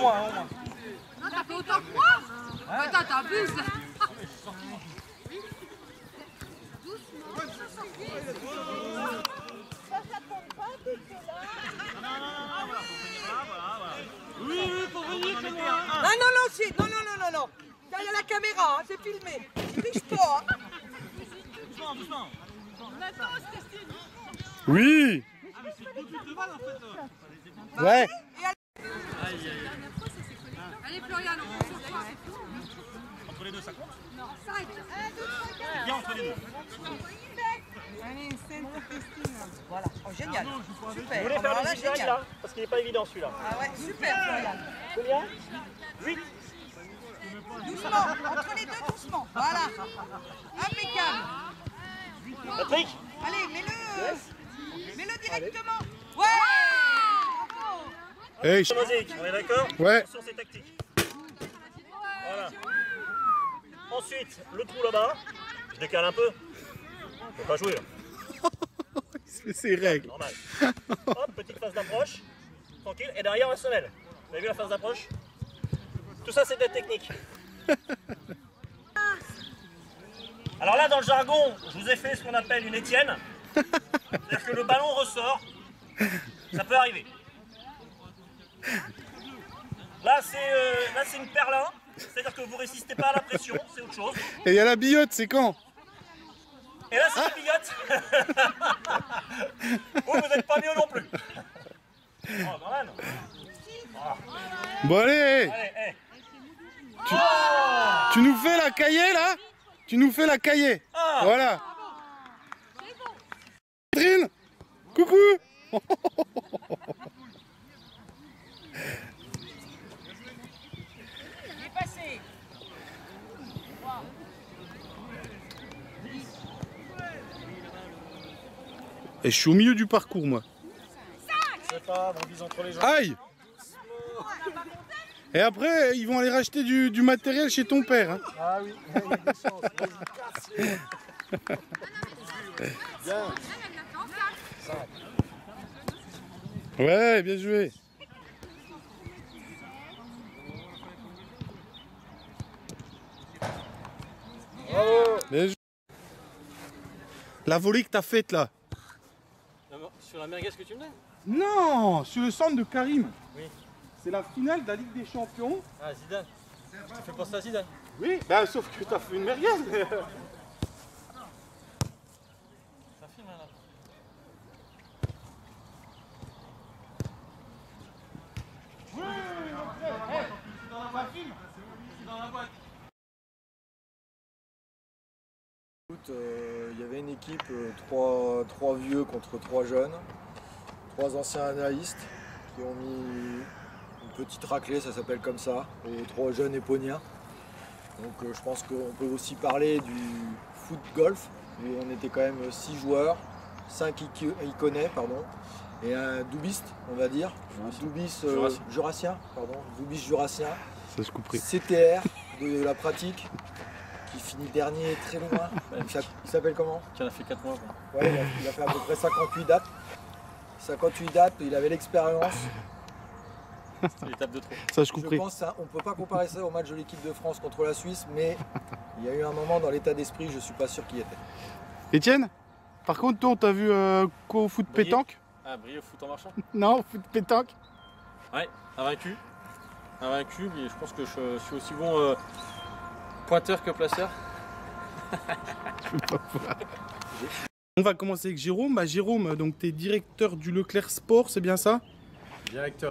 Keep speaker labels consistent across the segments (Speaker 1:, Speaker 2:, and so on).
Speaker 1: moins.
Speaker 2: Non, t'as fait autant que moi. Attends, t'abuses là.
Speaker 3: Oui, pour venir chez moi.
Speaker 1: Non. Là, il y a la caméra, hein, c'est filmé. Triche pas. Hein.
Speaker 3: Doucement.
Speaker 4: Oui.
Speaker 3: Ah, mais c'est tout de suite de balle en fait.
Speaker 4: Ouais.
Speaker 2: Allez, Florian, on prend sur toi.
Speaker 3: Entre les deux, ça compte?
Speaker 2: Non, 5.
Speaker 3: C'est bien entre les deux.
Speaker 1: Voilà, oh, génial. Super.
Speaker 3: Vous voulez faire
Speaker 1: Alors
Speaker 3: le
Speaker 1: là,
Speaker 3: zigzag
Speaker 1: génial.
Speaker 3: là? Parce qu'il n'est pas évident celui-là.
Speaker 1: Ah ouais, super, Florian.
Speaker 3: Combien? 8.
Speaker 1: Doucement, entre les deux, doucement. Voilà. Impeccable.
Speaker 3: Patrick?
Speaker 1: Allez, mets-le directement. Ouais. Bravo.
Speaker 4: Hey,
Speaker 3: Mosaïque, on est d'accord?
Speaker 4: Ouais.
Speaker 3: Attention, c'est tactique. Voilà. Ensuite, le trou là-bas. Je décale un peu. Faut pas jouer là.
Speaker 4: c'est ses règles.
Speaker 3: Normal. Hop, petite phase d'approche. Tranquille. Et derrière la semelle. Vous avez vu la phase d'approche? Tout ça, c'est de la technique. Alors là, dans le jargon, je vous ai fait ce qu'on appelle une étienne. C'est-à-dire que le ballon ressort. Ça peut arriver. Là, c'est une perlin. C'est-à-dire que vous résistez pas à la pression. C'est autre chose.
Speaker 4: Et il y a la billotte, c'est quand?
Speaker 3: Et là, c'est la billotte. Vous n'êtes pas mieux non plus. Oh, quand même.
Speaker 4: Bon allez,
Speaker 3: Allez,
Speaker 4: tu nous fais la cahier là? Tu nous fais la cahier. Voilà. Catherine, coucou.
Speaker 1: Il est passé.
Speaker 4: Et je suis au milieu du parcours moi.
Speaker 3: je sais pas, on vise entre les jambes.
Speaker 4: Aïe. Et après, ils vont aller racheter du matériel chez ton père. Hein.
Speaker 3: Ah oui, il y a des chances. Bien.
Speaker 4: Ouais, bien joué.
Speaker 3: Bravo.
Speaker 4: Bien joué. La volée que t'as faite là.
Speaker 3: Sur la merguez que tu me donnes?
Speaker 4: Non, sur le centre de Karim.
Speaker 3: Oui.
Speaker 4: C'est la finale de la Ligue des Champions.
Speaker 3: Ah, Zidane. Tu fais penser à Zidane?
Speaker 4: Oui, bah, sauf que t'as fait une merguez.
Speaker 3: Ça filme là.
Speaker 5: Il y avait une équipe, trois vieux contre 3 jeunes, 3 anciens analystes qui ont mis une petite raclée, ça s'appelle comme ça, aux 3 jeunes époniens. Donc je pense qu'on peut aussi parler du foot golf, où on était quand même 6 joueurs, 5 iconais, pardon, et un doubiste, on va dire, un doubiste jurassien, doubiste jurassien,
Speaker 4: Ça je couperai.
Speaker 5: CTR de la pratique, qui finit dernier très loin. Il s'appelle comment?
Speaker 3: Qui en a fait 4 mois.
Speaker 5: Ouais, il a fait à peu près 58 dates. 58 dates, il avait l'expérience.
Speaker 3: L'étape de trop.
Speaker 4: Ça je
Speaker 5: Je
Speaker 4: couperai.
Speaker 5: pense qu'on ne peut pas comparer ça au match de l'équipe de France contre la Suisse, mais il y a eu un moment dans l'état d'esprit, je ne suis pas sûr qu'il y était.
Speaker 4: Etienne, par contre, toi, on t'a vu quoi au foot
Speaker 3: Briller.
Speaker 4: pétanque?
Speaker 3: Ah, briller au foot en marchant?
Speaker 4: Non, au foot pétanque.
Speaker 3: Ouais, invaincu. Invaincu, mais je pense que je suis aussi bon pointeur que placeur.
Speaker 4: On va commencer avec Jérôme. Bah, Jérôme, donc tu es directeur du Leclerc Sport, c'est bien ça?
Speaker 3: Directeur.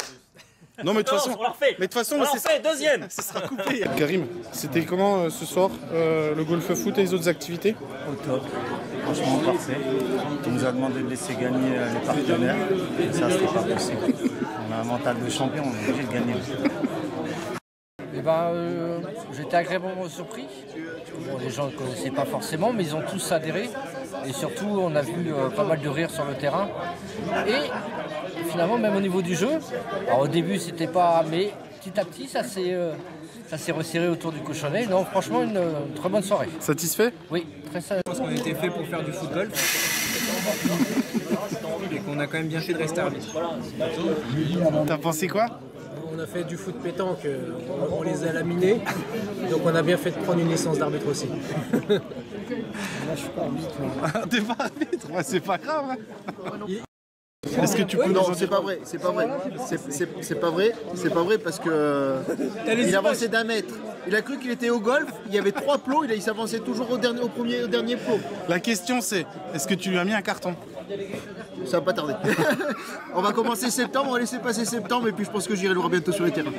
Speaker 4: Non, mais de toute façon,
Speaker 3: on l'a refait.
Speaker 4: mais de toute façon,
Speaker 3: On l'a refait, deuxième.
Speaker 4: ça sera coupé. Karim, c'était comment ce soir le golf foot et les autres activités?
Speaker 6: Au top, franchement parfait. On nous a demandé de laisser gagner les partenaires, et ça c'est pas possible. On a un mental de champion, on est obligé de gagner.
Speaker 7: Eh ben, j'étais agréablement surpris. Bon, les gens ne connaissaient pas forcément, mais ils ont tous adhéré. Et surtout, on a vu pas mal de rires sur le terrain. Et finalement, même au niveau du jeu, alors au début, c'était pas... Mais petit à petit, ça s'est resserré autour du cochonnet. Non, franchement, une très bonne soirée.
Speaker 4: Satisfait?
Speaker 7: Oui, très satisfait.
Speaker 8: Je pense qu'on était fait pour faire du foot golf et qu'on a quand même bien fait de rester arbitre.
Speaker 4: T'as pensé quoi?
Speaker 8: On a fait du foot pétanque, on les a laminés, donc on a bien fait de prendre une licence d'arbitre aussi.
Speaker 6: Là, je suis pas arbitre.
Speaker 4: T'es pas arbitre? Ouais, c'est pas grave. Hein. Est-ce que tu peux nous en
Speaker 9: Non, c'est
Speaker 4: dire-
Speaker 9: pas vrai, c'est pas vrai. C'est pas vrai parce que il avançait d'1 mètre. Il a cru qu'il était au golf, il y avait 3 plots, il s'avançait toujours au dernier plot.
Speaker 4: La question c'est, est-ce que tu lui as mis un carton?
Speaker 9: Ça va pas tarder. On va commencer septembre, on va laisser passer septembre et puis je pense que j'irai le voir bientôt sur les terrains.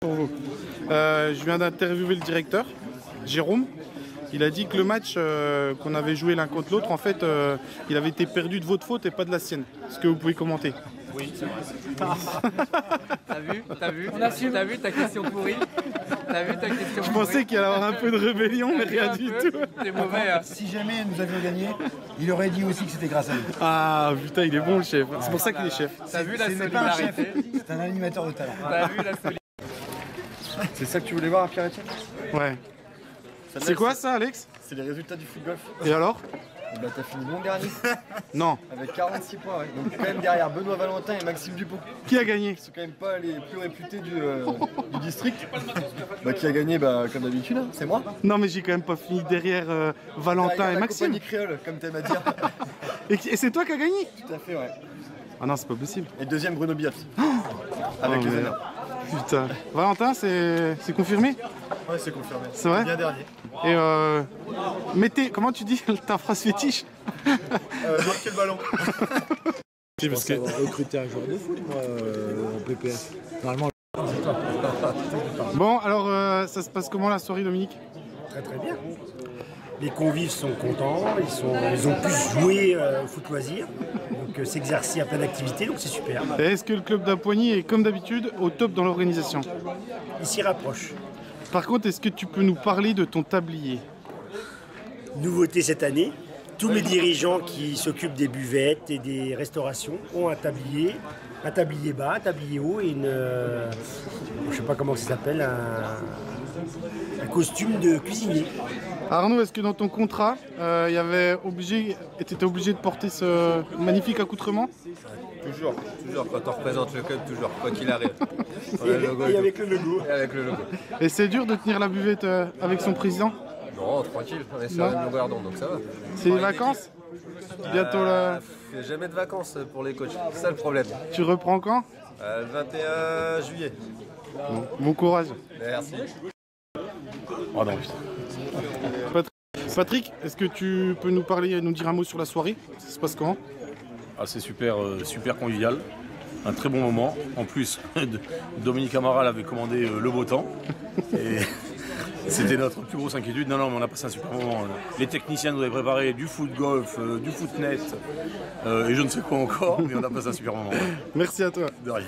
Speaker 4: Je viens d'interviewer le directeur, Jérôme. Il a dit que le match qu'on avait joué l'un contre l'autre, en fait, il avait été perdu de votre faute et pas de la sienne. Est-ce que vous pouvez commenter?
Speaker 3: Oui, c'est vrai.
Speaker 2: T'as vu ta question pourrie? T'as vu ta question
Speaker 4: Je pensais qu'il allait y avoir un peu de rébellion, mais rien du tout.
Speaker 2: T'es mauvais, hein.
Speaker 10: Si jamais nous avions gagné, il aurait dit aussi que c'était grâce à lui.
Speaker 4: Ah putain, il est bon le chef. C'est pour ça qu'il est chef.
Speaker 2: T'as vu la
Speaker 10: Ce n'est pas un chef,
Speaker 2: solidarité?
Speaker 10: c'est un animateur de talent.
Speaker 2: T'as vu la solidarité?
Speaker 6: C'est ça que tu voulais voir, Pierre-Etienne?
Speaker 4: Ouais. C'est quoi ça, Alex?
Speaker 6: C'est les résultats du foot golf.
Speaker 4: Et alors?
Speaker 6: Et bah, t'as fini bon dernier.
Speaker 4: Non.
Speaker 6: Avec 46 points, ouais. Donc, quand même derrière Benoît Valentin et Maxime Dupont.
Speaker 4: Qui a gagné?
Speaker 6: Qui sont quand même pas les plus réputés du district. Bah, qui a gagné, bah, comme d'habitude, hein, c'est moi.
Speaker 4: Non, mais j'ai quand même pas fini derrière Valentin
Speaker 6: Derrière
Speaker 4: et
Speaker 6: la
Speaker 4: Maxime.
Speaker 6: compagnie créole, comme t'aimes à dire.
Speaker 4: Et c'est toi qui as gagné?
Speaker 6: Tout à fait, ouais.
Speaker 4: Ah non, c'est pas possible.
Speaker 6: Et deuxième, Bruno Biat. Avec
Speaker 4: Oh,
Speaker 6: les
Speaker 4: merde.
Speaker 6: honneurs.
Speaker 4: Putain. Valentin, c'est confirmé?
Speaker 6: Ouais, c'est confirmé.
Speaker 4: C'est vrai?
Speaker 6: Bien dernier.
Speaker 4: Et mettez, comment tu dis ta phrase fétiche?
Speaker 6: Marquer le ballon.
Speaker 5: Je pense avoir recruté un joueur de foot, moi, en PPS. Normalement,
Speaker 4: Bon, alors ça se passe comment la soirée, Dominique?
Speaker 10: Très très bien. Les convives sont contents, ils ont pu jouer au foot loisir, donc s'exercer à plein d'activités, donc c'est super.
Speaker 4: Et est-ce que le club d'Apoigny est comme d'habitude au top dans l'organisation?
Speaker 10: Il s'y rapproche.
Speaker 4: Par contre, est-ce que tu peux nous parler de ton tablier?
Speaker 10: Nouveauté cette année, tous mes dirigeants qui s'occupent des buvettes et des restaurations ont un tablier bas, un tablier haut et une, je sais pas comment ça s'appelle, un costume de cuisinier.
Speaker 4: Arnaud, est-ce que dans ton contrat, t'étais obligé de porter ce magnifique accoutrement?
Speaker 11: Toujours, quand on représente le club, toujours, quoi qu'il arrive.
Speaker 10: Et avec le logo.
Speaker 11: Et avec le logo.
Speaker 4: Et c'est dur de tenir la buvette avec son président?
Speaker 11: Non, tranquille, on est sur la même longueur d'onde, donc ça va.
Speaker 4: C'est les vacances? Bientôt là.
Speaker 11: Il n'y a jamais de vacances pour les coachs, c'est ça le problème.
Speaker 4: Tu reprends quand?
Speaker 11: Le 21 juillet.
Speaker 4: Bon courage.
Speaker 11: Merci.
Speaker 4: Oh non, Patrick, est-ce que tu peux nous dire un mot sur la soirée? Ça se passe comment?
Speaker 12: Ah, c'est super, super convivial, un très bon moment. En plus, Dominique Amaral avait commandé le beau temps. Et c'était notre plus grosse inquiétude. Non, mais on a passé un super moment. Les techniciens nous avaient préparé du foot golf, du foot net et je ne sais quoi encore, mais on a passé un super moment.
Speaker 4: Merci à toi.
Speaker 12: De rien.